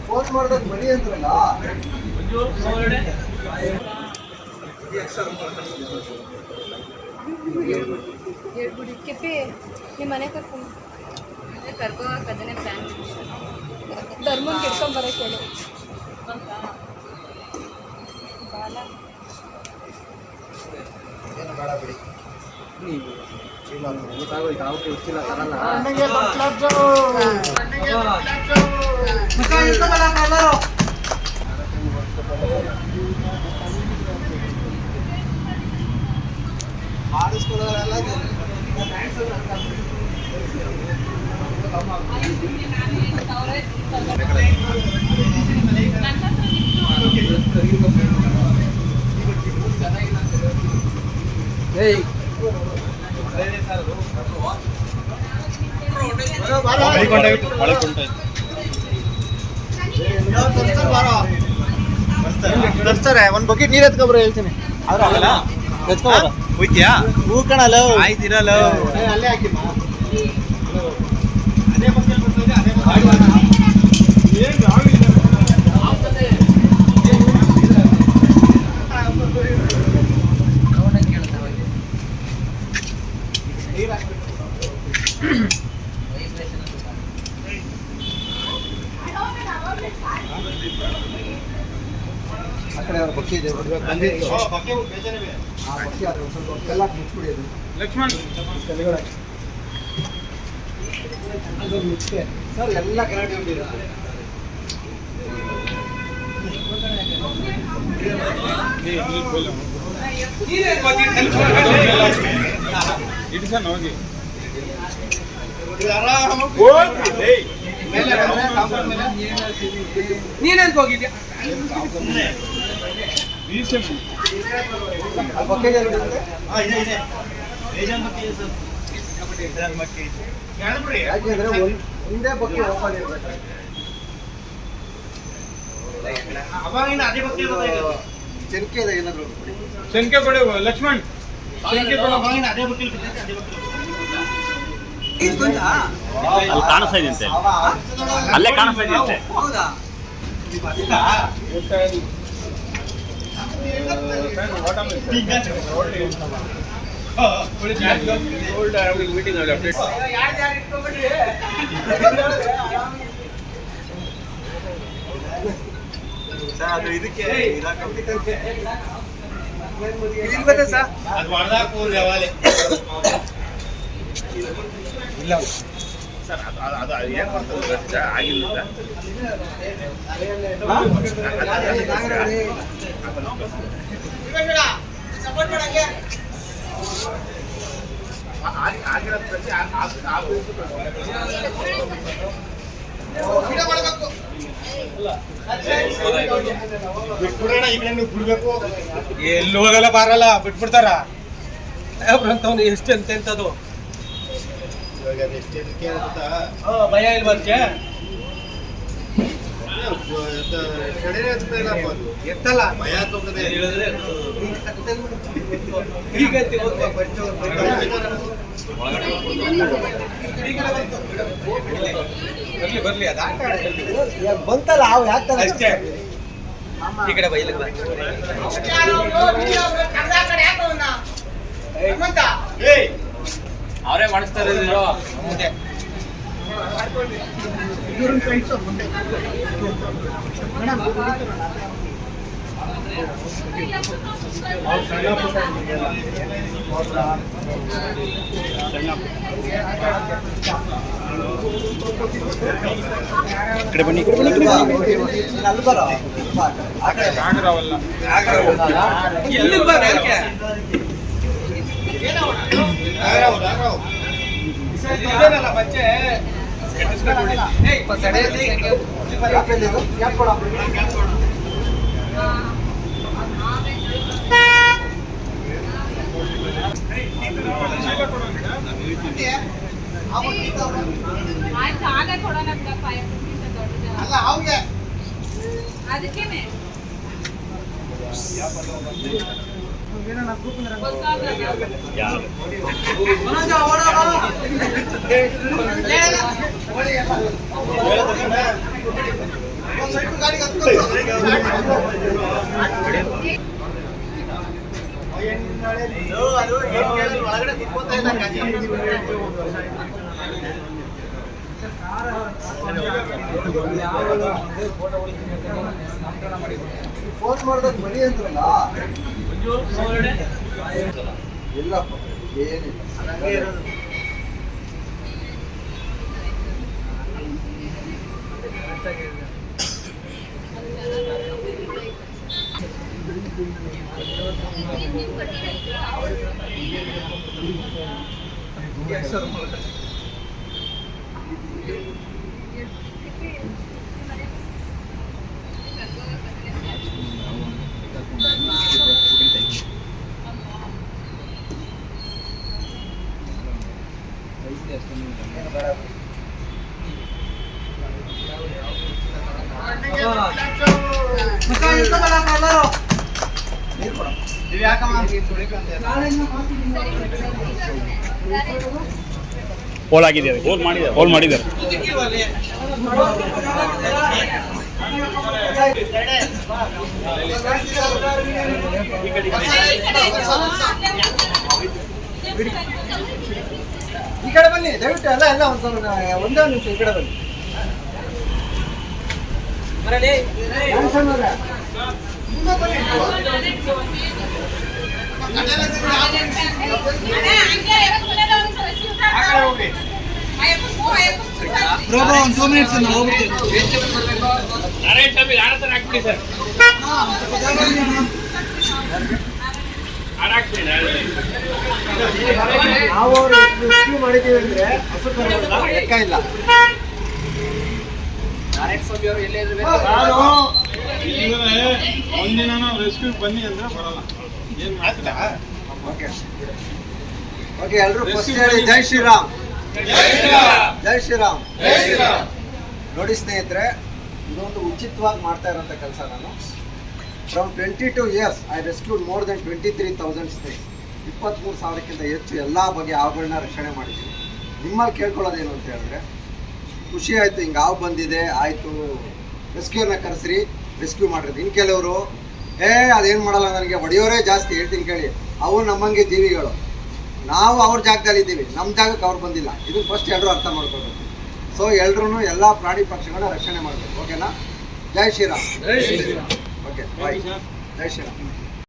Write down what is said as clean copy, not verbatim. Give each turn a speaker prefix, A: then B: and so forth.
A: Phone ಮಾಡಿದಾಗ ಬರೀ ಅಂದ್ರಲ್ಲ
B: ಹೇಳ್ಬಿಡಿ ಕೆಪಿ ನಿಮ್ಮ ಮನೆ ಕರ್ಕೊಂಡು
C: ಕರ್ಕೋಕದನೆ ಪ್ಲಾನ್
B: ಧರ್ಮನ್ ಕೆಡ್ಕೊಂಬರಕ್ಕೆ ಹೇಳಿ ಬಾಲ
A: ಏನು ಬೇಡ ಬಿಡಿ ತರ್ಸ್ತಾರೆ ಒಂದು ಬಕೆಟ್ ನೀರು ಎತ್ಕೊಬ್ರ ಹೇಳ್ತೀನಿ ಹೋಯ್ತಿಯಾ ಹೂ ಕಣಲ್ಲ ಆಯ್ತಿರಲ್ಲ ಅಲ್ಲೇ ಹಾಕಿ ಆ ಕಡೆ ಅವ್ರ ಬಕ್ಕಿ ಇದೆ ಬಂದಿತ್ತು ಆ ಬಕ್ಕಿ ಆದ್ರೆ ಸ್ವಲ್ಪ ಕಲ್ಲ ಮುಚ್ಚಿಬಿಡಿ ಅದು
D: ಲಕ್ಷ್ಮಣ್
A: ಅದು ಮುಚ್ಚೆ ಸರ್ ಎಲ್ಲ ಕರಾಟೆ ಹೊಂದಿರುತ್ತೆ
D: ನೀನೇನ್ ಹೋಗಿದ್ಯಾ
A: ಯಾಕೆಂದ್ರೆ ಒಂದೇ ಬಕ್ಕಿ ಓಪನ್ ಇರ್ಬೇಕು ಚೆನ್ಕೆ ಇದೆ ಏನಾದ್ರು
D: ಶಂಕೆ ಕೊಡಿ ಲಕ್ಷ್ಮಣ್ ಶಂಕೆ ಕೊಡ
E: ಅಲ್ಲಿ ಕಾಣಿಸ್ತಾ ಇದೆಯಂತೆ ಅಲ್ಲೇ ಕಾಣಿಸ್ತಾ ಇದೆಯಂತೆ
D: ಮೀಟಿಂಗ್ ಅಪ್ಡೇಟ್
A: ಅದು ಇದಕ್ಕೆ ಇಲ್ಲ
E: ಸರ್ ಅದು ಏನು ಮಾಡ್ತಾರೆ ಆಗಿಲ್ಲ
D: ಬಿಟ್ಬಿಡೋಣ ಈ ಕಡೆ ನೀವು ಬಿಡ್ಬೇಕು ಎಲ್ಲಿ ಹೋಗಲ್ಲ ಬಾರಲ್ಲ ಬಿಟ್ಬಿಡ್ತಾರ ಅಂತವ್ನು ಎಷ್ಟು ಎಂತೆಂಥದ್ದು ಭಯ ಇಲ್ವಕ್ಕೆ ಎತ್ತಲ್ಲ ಭಯ ಹೀಗಂತ ಬರ್ಲಿ ಅದ
A: ಬಂತಲ್ಲ ಅವು ಯಾಕೆ
D: ಅಷ್ಟೇ ಈ ಕಡೆ ಬೈಲಿಗೆ ಅವರೇ ಮಾಡಿಸ್ತಾರೆ ಮುಂದೆ
E: ಕಡೆ ಬನ್ನಿ
A: ಅಲ್ಲಿ ಬರೋ
D: ಆಗ್ರವಲ್ಲ ಇಲ್ಲಿ ಬರ ಇದೇನಲ್ಲ ಬಚ್ಚೆ
C: ಅದಕ್ಕೇನೆ
A: ಫೋನ್ ಮಾಡಿದಾಗ ಬರೀ ಅಂದ್ರಲ್ಲ ಇಲ್ಲಪ್ಪ ಏನಿಲ್ಲ.
F: ಹೋಲ್ ಆಗಿದೆ, ಹೋಲ್ ಮಾಡಿದ್ದಾರೆ.
A: ಈ ಕಡೆ ಬನ್ನಿ ದಯವಿಟ್ಟು ಎಲ್ಲ ಒಂದೇ ನಿಮಿಷ ಈ ಕಡೆ ಬನ್ನಿ. ಜಾನ್ಸನ್ ಅವ್ರೆ, ಮುಂದೆ ಬನ್ನಿ. ಪ್ರಭು ಒಂದು 2 ಮಿನಿಟ್ಸ್ ನಾವು ಹೋಗ್ಬಿಡ್ತೀವಿ. ನಾವು ರೆಸ್ಕ್ಯೂ ಮಾಡಿದ್ದೀವಿ ಅಂದ್ರೆ ಲೆಕ್ಕ ಇಲ್ಲ.
D: ಒಂದಿನ ನಾವು ರೆಸ್ಕ್ಯೂ ಬನ್ನಿ ಅಂದ್ರೆ ಬರಲ್ಲ. ಏನ್ ಮಾಡ್ತಾ?
A: ಓಕೆ ಓಕೆ, ಎಲ್ಲರೂ ಫಸ್ಟ್ ಹೇಳಿ ಜೈ ಶ್ರೀರಾಮ್. ಜೈ ಶ್ರೀರಾಮ್. ನೋಡಿ ಸ್ನೇಹಿತರೆ, ಇದೊಂದು ಉಚಿತವಾಗಿ ಮಾಡ್ತಾ ಇರೋಂಥ ಕೆಲಸ. ನಾನು from 22 years I rescued more than 23,000 snake. 23,000ಕ್ಕಿಂತ ಹೆಚ್ಚು ಎಲ್ಲ ಬಗೆಯ ಹಾವುಗಳನ್ನ ರಕ್ಷಣೆ ಮಾಡಿದ್ದೀನಿ. ನಿಮ್ಮಲ್ಲಿ ಕೇಳ್ಕೊಳ್ಳೋದೇನು ಅಂತ ಹೇಳಿದ್ರೆ, ಖುಷಿ ಆಯಿತು ಹಿಂಗೆ ಹಾವು ಬಂದಿದೆ ಆಯಿತು ರೆಸ್ಕ್ಯೂರ್ನ ಕರೆಸ್ರಿ ರೆಸ್ಕ್ಯೂ ಮಾಡಿರೋದು. ಇನ್ನು ಕೆಲವರು ಅದೇನು ಮಾಡಲ್ಲ ನನಗೆ ಹೊಡೆಯೋರೇ ಜಾಸ್ತಿ. ಹೇಳ್ತೀನಿ ಕೇಳಿ, ಅವು ನಮ್ಮಂಗೆ ಜೀವಿಗಳು. ನಾವು ಅವ್ರ ಜಾಗದಲ್ಲಿ ಇದ್ದೀವಿ, ನಮ್ಮ ಜಾಗಕ್ಕೆ ಅವ್ರು ಬಂದಿಲ್ಲ. ಇದು ಫಸ್ಟ್ ಎಲ್ಲರೂ ಅರ್ಥ ಮಾಡ್ಕೊಳ್ಬೇಕು. ಸೊ ಎಲ್ಲರೂ ಎಲ್ಲ ಪ್ರಾಣಿ ಪಕ್ಷಿಗಳನ್ನ ರಕ್ಷಣೆ ಮಾಡಬೇಕು. ಓಕೆನಾ? ಜೈ ಶ್ರೀರಾಮ್. Okay bye. ಜೈ ಶ್ರೀರಾಮ್.